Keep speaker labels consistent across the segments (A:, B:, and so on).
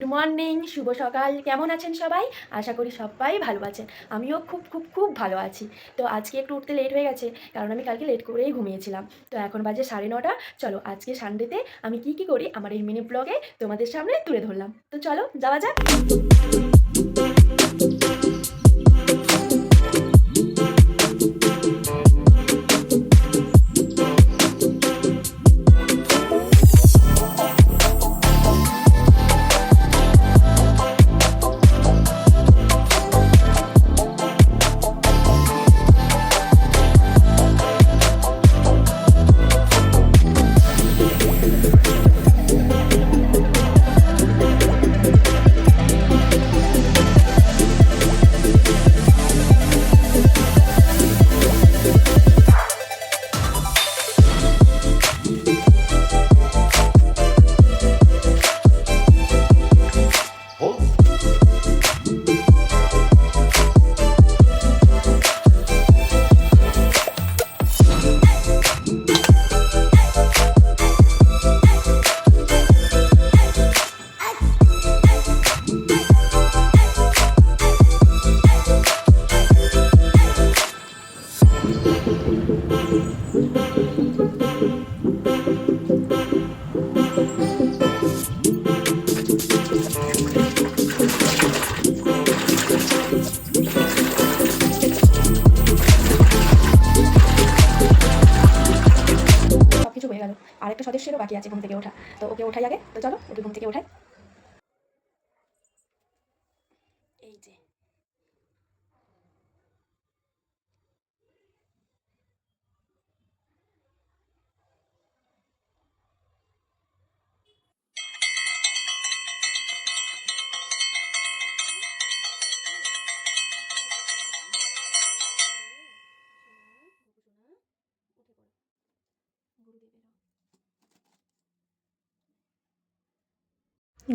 A: Good morning, শুভ সকাল। কেমন আছেন সবাই? আশা করি সবাই ভালো আছেন। আমিও খুব খুব খুব ভালো আছি। তো আজকে একটু উঠতে লেট হয়ে গেছে, কারণ আমি কালকে লেট করেই ঘুমিয়েছিলাম। তো এখন বাজে 9:30। চলো আজকে সানডেতে আমি কি কি করি আমার এই মিনি ব্লগে তোমাদের সামনে তুলে ধরলাম। তো চলো যাওয়া যাক। সব কিছু হয়ে গেল। আরেকটা সদস্যেরও বাকি আছে ঘুম থেকে ওঠা। তো ওকে ওঠাই আগে। তো চলো ওকে ঘুম থেকে ওঠাই। এই যে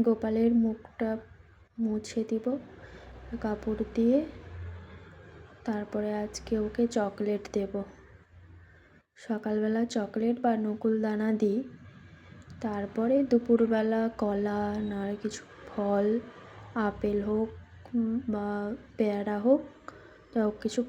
A: গোপালের মুখটা মুছে দিব কাপড় দিয়ে। তারপরে আজকে ওকে চকলেট দেব। সকালবেলা চকলেট বা নকুলদানা দিই, তারপরে দুপুরবেলা কলা নাহলে কিছু ফল, আপেল হোক বা পেয়ারা হোক, তো কিছু।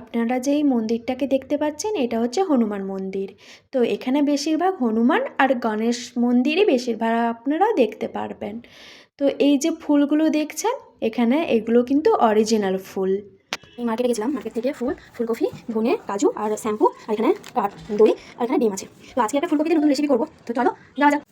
A: আপনারা যেই মন্দিরটাকে দেখতে পাচ্ছেন এটা হচ্ছে হনুমান মন্দির। তো এখানে বেশিরভাগ হনুমান আর গণেশ মন্দিরই বেশিরভাগ আপনারা দেখতে পারবেন। তো এই যে ফুলগুলো দেখছেন এখানে, এগুলো কিন্তু অরিজিনাল ফুল। এই মার্কেটে গেছিলাম, মার্কেট থেকে ফুলকপি, ধনে, কাজু আর শ্যাম্পু, আর এখানে দই, আর এখানে ডিম আছে। তো আজকে একটা ফুলকপি দিয়ে নতুন রেসিপি করবো। তো চলো যাওয়া যাক।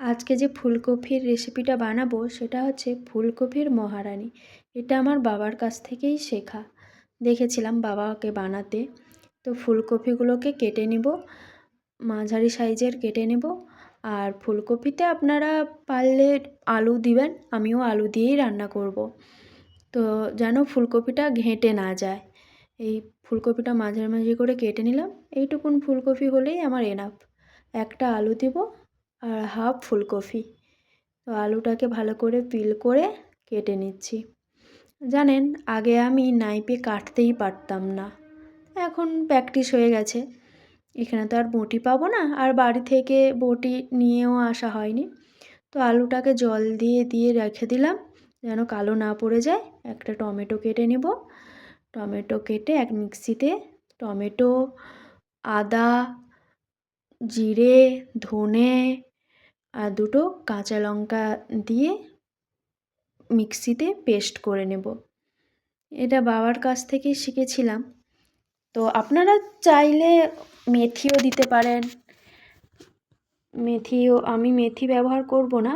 A: আজকে যে ফুলকপির রেসিপিটা বানাবো সেটা হচ্ছে ফুলকপির মহারানী। এটা আমার বাবার কাছ থেকেই শেখা, দেখেছিলাম বাবাকে বানাতে। তো ফুলকপিগুলোকে কেটে নেব, মাঝারি সাইজের কেটে নেব। আর ফুলকপিতে আপনারা পারলে আলু দিবেন, আমিও আলু দিয়েই রান্না করব। তো যেন ফুলকপিটা ঘেঁটে না যায়, এই ফুলকপিটা মাঝারি করে কেটে নিলাম। এইটুকুন ফুলকপি হলেই আমার এনাফ। একটা আলু দিব আর হাফ ফুলকপি। তো আলুটাকে ভালো করে পিল করে কেটে নিচ্ছি। জানেন, আগে আমি নাইফে কাটতেই পারতাম না, এখন প্র্যাকটিস হয়ে গেছে। এখানে তো আর বটি পাবো না, আর বাড়ি থেকে বটি নিয়েও আসা হয়নি। তো আলুটাকে জল দিয়ে দিয়ে রেখে দিলাম যেন কালো না পড়ে যায়। একটা টমেটো কেটে নেব। টমেটো কেটে এক মিক্সিতে টমেটো, আদা, জিরে, ধনে আর দুটো কাঁচা লঙ্কা দিয়ে মিক্সিতে পেস্ট করে নেব। এটা বাবার কাছ থেকেই শিখেছিলাম। তো আপনারা চাইলে মেথিও দিতে পারেন। আমি মেথি ব্যবহার করব না,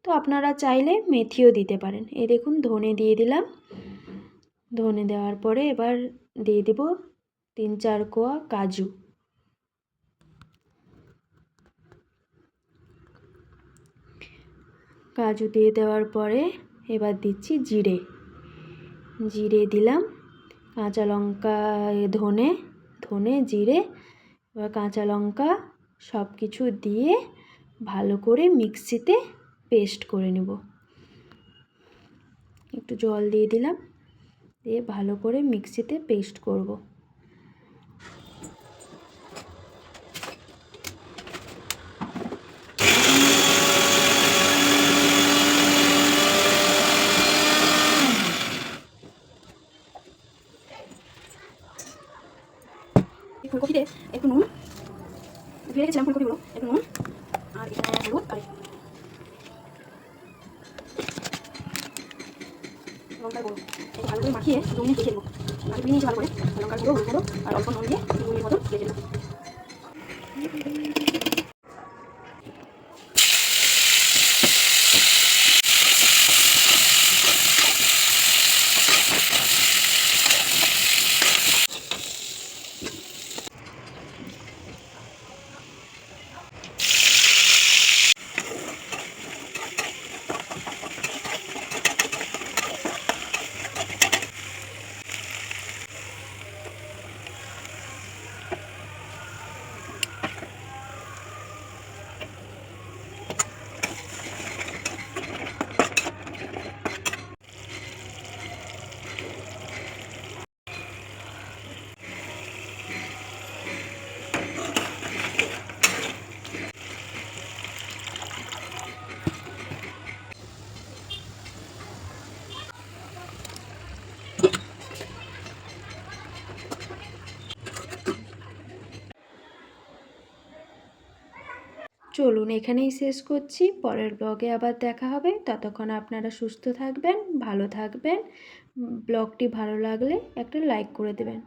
A: তো আপনারা চাইলে মেথিও দিতে পারেন। এই দেখুন ধনে দিয়ে দিলাম। ধনে দেওয়ার পরে এবার দিয়ে দেব 3-4 কোয়া কাজু। কাজু দিয়ে দেওয়ার পরে এবার দিচ্ছি জিরে দিলাম, কাঁচা লঙ্কা, ধনে ধনে জিরে এবার কাঁচা লঙ্কা সব কিছু দিয়ে ভালো করে মিক্সিতে পেস্ট করে নেব। একটু জল দিয়ে দিলাম, দিয়ে ভালো করে মিক্সিতে পেস্ট করব। ফুলকপিতে একটু নুন ধুয়ে রেখেছিলাম, ফুলকপিগুলো একটু নুন আর এখানে হলুদ আর লঙ্কার গুঁড়ো একটু ভালো করে মাখিয়ে 2 মিনিট রেখে দেবো। আমি ধুয়ে নিয়েছি ভালো করে, লঙ্কার গুঁড়ো, হলুদ গুঁড়ো আর অল্প নুন দিয়ে 2 মিনিট মতো রেখে দেবো। চলুন এখানেই শেষ করছি, পরের ব্লগে আবার দেখা হবে। ততক্ষণ আপনারা সুস্থ থাকবেন, ভালো থাকবেন। ব্লগটি ভালো লাগলে একটা লাইক করে দেবেন।